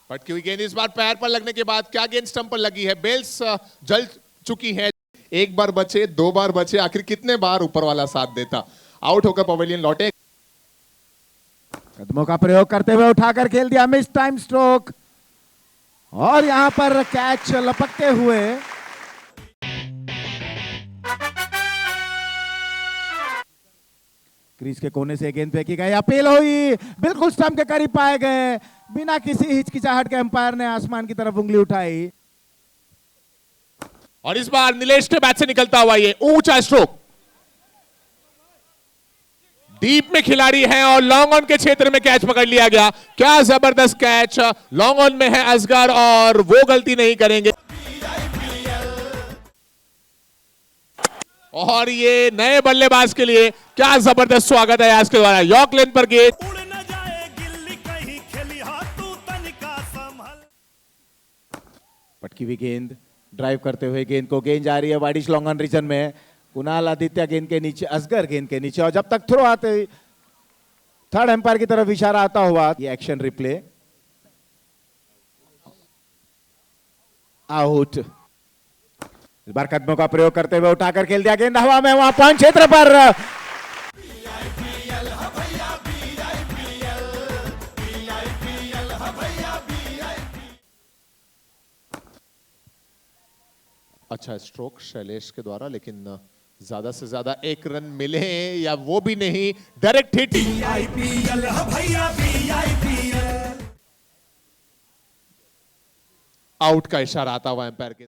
पटकी हुई गेंद इस बार पैर पर लगने के बाद क्या गेंद स्टंप पर लगी है। बेल्स जल चुकी है। एक बार बचे, दो बार बचे, आखिर कितने बार ऊपर वाला साथ देता। आउट होकर पवेलियन लौटे। कदमों का प्रयोग करते हुए उठाकर खेल दिया, मिस टाइम स्ट्रोक, और यहां पर कैच लपकते हुए क्रीज के कोने से गेंद फेंकी गई, अपील हुई, बिल्कुल स्टंप के करीब पाए गए, बिना किसी हिचकिचाहट के अंपायर ने आसमान की तरफ उंगली उठाई। और इस बार नीलेश के बैट से निकलता हुआ ये ऊंचा स्ट्रोक, डीप में खिलाड़ी है और लॉन्ग ऑन के क्षेत्र में कैच पकड़ लिया गया। क्या जबरदस्त कैच, लॉन्ग ऑन में है असगर और वो गलती नहीं करेंगे। और ये नए बल्लेबाज के लिए क्या जबरदस्त स्वागत है आज के द्वारा। यॉर्क लेन पर गेंद, पटकी हुई गेंद, ड्राइव करते हुए गेंद को, गेंद जा रही है वाइडिश लॉन्ग ऑन रीजन में। कुणाल आदित्य गेंद के नीचे, असगर गेंद के नीचे, और जब तक थ्रो आते थर्ड एम्पायर की तरफ इशारा आता हुआ ये एक्शन रिप्ले, आउट। इस बार कदमों का प्रयोग करते हुए उठाकर खेल दिया, गेंद हवा में, वहां पॉइंट क्षेत्र पर। अच्छा स्ट्रोक शैलेश के द्वारा, लेकिन ज्यादा से ज्यादा एक रन मिले या वो भी नहीं, डायरेक्ट हिट। आउट का इशारा आता हुआ एम्पायर के।